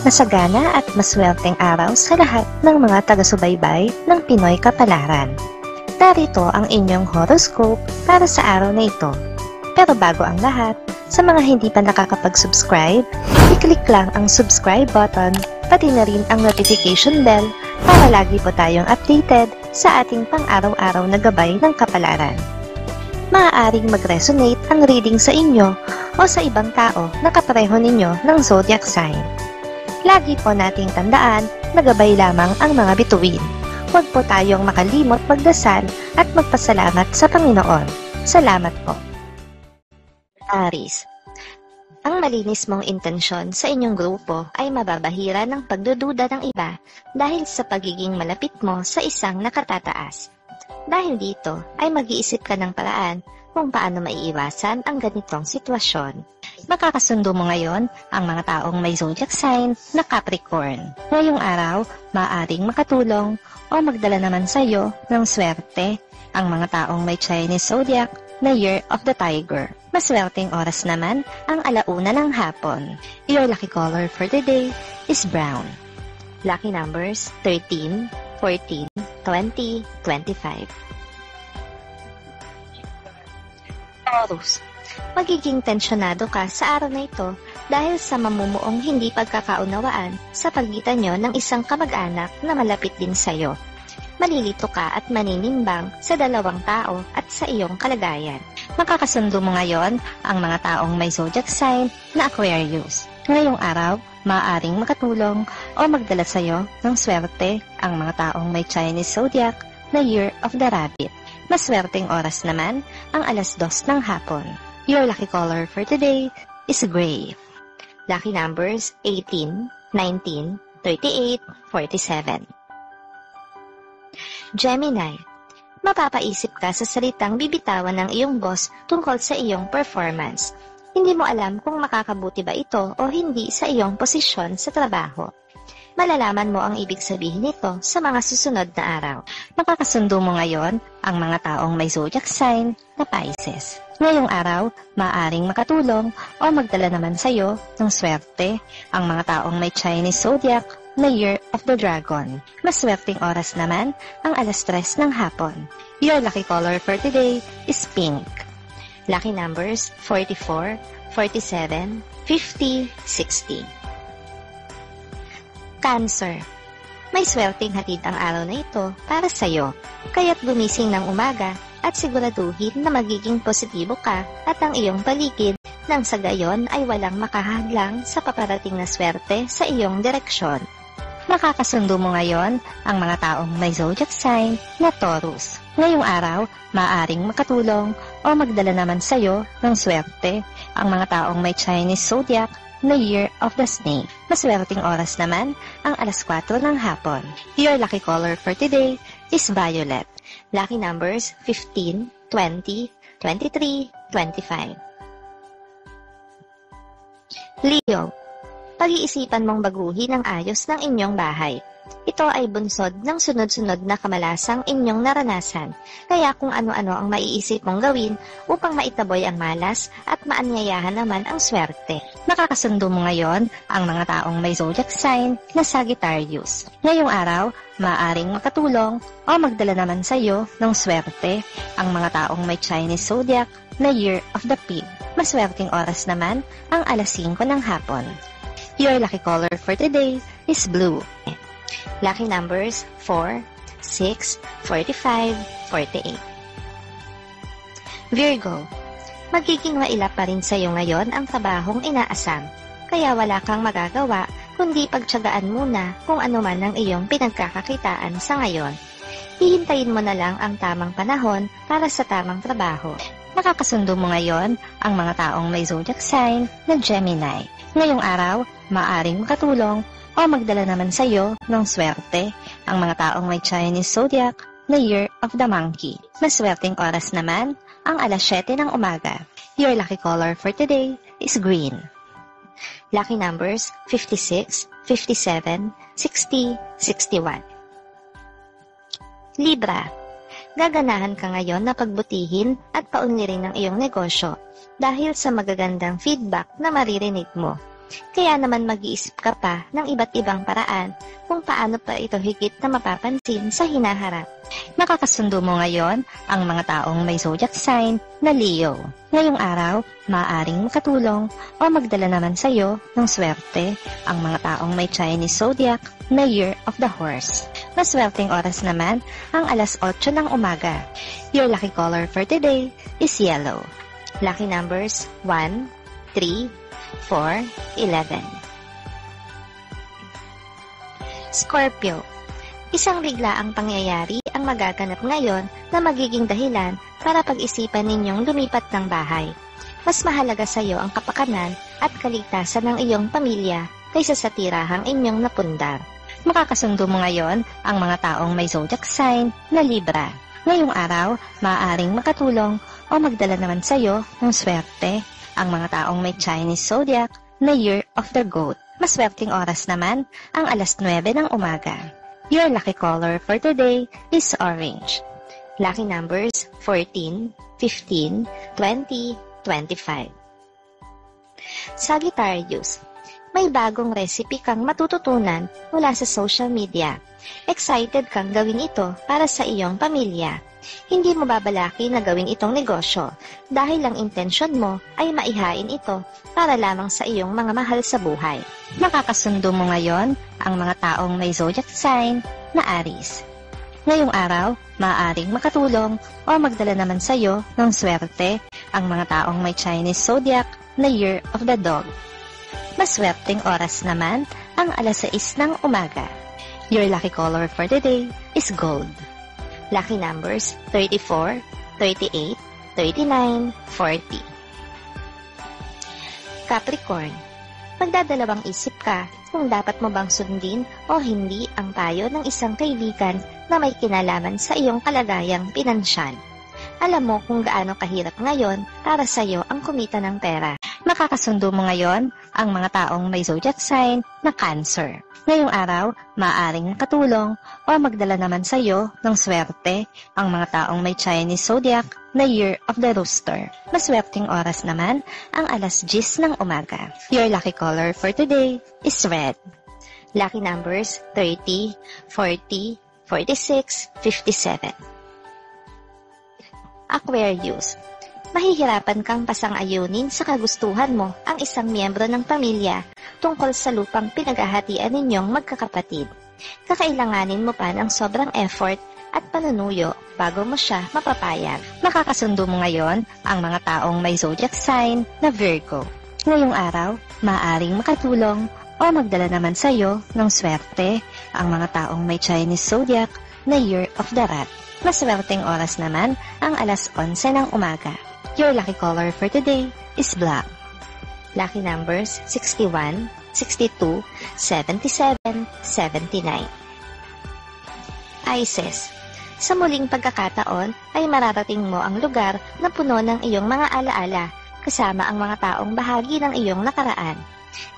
Masagana at maswerteng araw sa lahat ng mga taga-subaybay ng Pinoy Kapalaran. Narito ang inyong horoscope para sa araw na ito. Pero bago ang lahat, sa mga hindi pa nakakapag-subscribe, i-click lang ang subscribe button, pati na rin ang notification bell para lagi po tayong updated sa ating pang-araw-araw na gabay ng kapalaran. Maaaring mag-resonate ang reading sa inyo o sa ibang tao na kapareho ninyo ng zodiac sign. Lagi po nating tandaan na gabay lamang ang mga bituin. Huwag po tayong makalimot magdasal at magpasalamat sa Panginoon. Salamat po. Aries, ang malinis mong intensyon sa inyong grupo ay mababahira ng pagdududa ng iba dahil sa pagiging malapit mo sa isang nakatataas. Dahil dito ay mag-iisip ka ng paraan kung paano maiiwasan ang ganitong sitwasyon. Makakasundo mo ngayon ang mga taong may zodiac sign na Capricorn. Ngayong araw, maaaring makatulong o magdala naman sa iyo ng swerte ang mga taong may Chinese zodiac na Year of the Tiger. Maswerteng oras naman ang 1:00 ng hapon. Your lucky color for the day is brown. Lucky numbers 13, 14, 20, 25. Taurus, magiging tensyonado ka sa araw na ito dahil sa mamumuong hindi pagkakaunawaan sa pagitan nyo ng isang kamag-anak na malapit din sa'yo. Malilito ka at maninimbang sa dalawang tao at sa iyong kalagayan. Makakasundo mo ngayon ang mga taong may zodiac sign na Aquarius. Ngayong araw, maaaring makatulong o magdala sa iyo ng swerte ang mga taong may Chinese zodiac na Year of the Rabbit. Maswerteng oras naman ang 2:00 ng hapon. Your lucky color for today is gray. Lucky numbers 18, 19, 38, 47. Gemini, mapapaisip ka sa salitang bibitawan ng iyong boss tungkol sa iyong performance. Hindi mo alam kung makakabuti ba ito o hindi sa iyong posisyon sa trabaho. Malalaman mo ang ibig sabihin nito sa mga susunod na araw. Makakasundo mo ngayon ang mga taong may zodiac sign na Pisces. Ngayong araw, maaaring makatulong o magdala naman sa iyo ng swerte ang mga taong may Chinese zodiac na Year of the Dragon. Maswerteng oras naman ang 3:00 ng hapon. Your lucky color for today is pink. Lucky numbers 44, 47, 50, 60. Cancer, may swerteng hatid ang araw na ito para sa iyo, kaya't gumising ng umaga at siguraduhin na magiging positibo ka at ang iyong paligid nang sa gayon ay walang makahadlang sa paparating na swerte sa iyong direksyon. Makakasundo mo ngayon ang mga taong may zodiac sign na Taurus. Ngayong araw, maaaring makatulong o magdala naman sa iyo ng swerte ang mga taong may Chinese zodiac na Year of the Snake. Maswerteng oras naman ang 4:00 ng hapon. Your lucky color for today is violet. Lucky numbers 15, 20, 23, 25. Leo, pag-iisipan mong baguhin ang ayos ng inyong bahay. Ito ay bunsod ng sunod-sunod na kamalasang inyong naranasan, kaya kung ano-ano ang maiisip mong gawin upang maitaboy ang malas at maanyayahan naman ang swerte. Makakasundo mo ngayon ang mga taong may zodiac sign na Sagittarius. Ngayong araw, maaaring makatulong o magdala naman sa iyo ng swerte ang mga taong may Chinese zodiac na Year of the Pig. Maswerteng oras naman ang 5:00 ng hapon. Your lucky color for today is blue. Lucky numbers 4, 6, 45, 48. Virgo, magiging mailap pa rin sa iyo ngayon ang trabahong inaasam, kaya wala kang magagawa kundi pagtiyagaan muna kung ano man ang iyong pinagkakakitaan sa ngayon. Hihintayin mo na lang ang tamang panahon para sa tamang trabaho. Makakasundo mo ngayon ang mga taong may zodiac sign na Gemini. Ngayong araw, maaaring makatulong o magdala naman sa iyo ng swerte ang mga taong may Chinese zodiac na Year of the Monkey. Maswerteng oras naman ang 7:00 ng umaga. Your lucky color for today is green. Lucky numbers 56, 57, 60, 61. Libra, gaganahan ka ngayon na pagbutihin at paunlirin ang iyong negosyo dahil sa magagandang feedback na maririnig mo. Kaya naman mag-iisip ka pa ng iba't ibang paraan kung paano pa ito higit na mapapansin sa hinaharap. Makakasundo mo ngayon ang mga taong may zodiac sign na Leo. Ngayong araw, maaaring makatulong o magdala naman sa iyo ng swerte ang mga taong may Chinese zodiac na Year of the Horse. Maswerteng oras naman ang alas 8 ng umaga. Your lucky color for today is yellow. Lucky numbers 1, 3, 4, 11. Scorpio. Isang biglaang pangyayari ang magaganap ngayon na magiging dahilan para pag-isipan ninyong lumipat ng bahay. Mas mahalaga sa iyo ang kapakanan at kaligtasan ng iyong pamilya kaysa sa tirahang inyong napundar. Makakasundo mo ngayon ang mga taong may zodiac sign na Libra. Ngayong araw, maaaring makatulong o magdala naman sa iyo ng swerte ang mga taong may Chinese zodiac na Year of the Goat. Maswerteng oras naman ang alas 9 ng umaga. Your lucky color for today is orange. Lucky numbers 14, 15, 20, 25. Sagittarius. May bagong recipe kang matututunan mula sa social media. Excited kang gawin ito para sa iyong pamilya. Hindi mo babalaki na gawin itong negosyo dahil ang intensyon mo ay maihain ito para lamang sa iyong mga mahal sa buhay. Makakasundo mo ngayon ang mga taong may zodiac sign na Aries. Ngayong araw, maaaring makatulong o magdala naman sa iyo ng swerte ang mga taong may Chinese zodiac na Year of the Dog. Maswerteng oras naman ang alas 6 ng umaga. Your lucky color for the day is gold. Lucky numbers 34, 38, 39, 40. Capricorn. Magdadalawang isip ka kung dapat mo bang sundin o hindi ang payo ng isang kaibigan na may kinalaman sa iyong kalagayang pinansyal. Alam mo kung gaano kahirap ngayon para sa iyo ang kumita ng pera. Makakasundo mo ngayon ang mga taong may zodiac sign na Cancer. Ngayong araw, maaaring nakatulong o magdala naman sa iyo ng swerte ang mga taong may Chinese zodiac na Year of the Rooster. Maswerteng oras naman ang alas 10 ng umaga. Your lucky color for today is red. Lucky numbers 30, 40, 46, 57. Aquarius. Mahihirapan kang pasang-ayunin sa kagustuhan mo ang isang miyembro ng pamilya tungkol sa lupang pinaghahatian ninyong magkakapatid. Kakailanganin mo pa ng sobrang effort at panunuyo bago mo siya mapapayag. Makakasundo mo ngayon ang mga taong may zodiac sign na Virgo. Ngayong araw, maaaring makatulong o magdala naman sa iyo ng swerte ang mga taong may Chinese zodiac na Year of the Rat. Maswerteng oras naman ang alas 11 ng umaga. Your lucky color for today is black. Lucky numbers 61, 62, 77, 79. Pisces. Sa muling pagkakataon ay mararating mo ang lugar na puno ng iyong mga alaala kasama ang mga taong bahagi ng iyong nakaraan.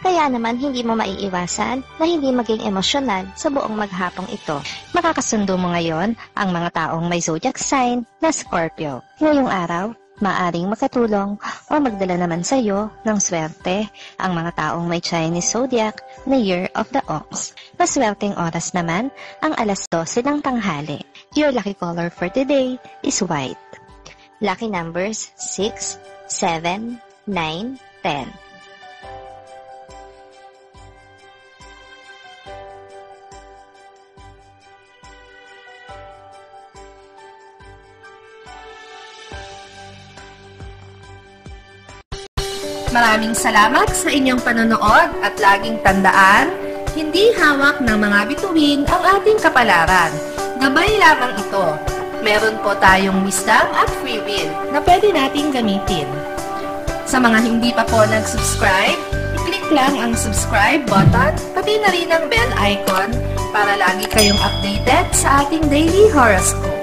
Kaya naman hindi mo maiiwasan na hindi maging emosyonal sa buong maghapong ito. Makakasundo mo ngayon ang mga taong may zodiac sign na Scorpio. Ngayong araw, maaring makatulong o magdala naman sa iyo ng swerte ang mga taong may Chinese zodiac na Year of the Ox. Maswerteng oras naman ang alas 12 ng tanghali. Your lucky color for today is white. Lucky numbers 6, 7, 9, 10. Maraming salamat sa inyong panonood at laging tandaan, hindi hawak ng mga bituin ang ating kapalaran. Gabay lamang ito. Meron po tayong wisdom at free will na pwede nating gamitin. Sa mga hindi pa po nag-subscribe, i-click lang ang subscribe button, pati na rin ang bell icon para lagi kayong updated sa ating daily horoscope.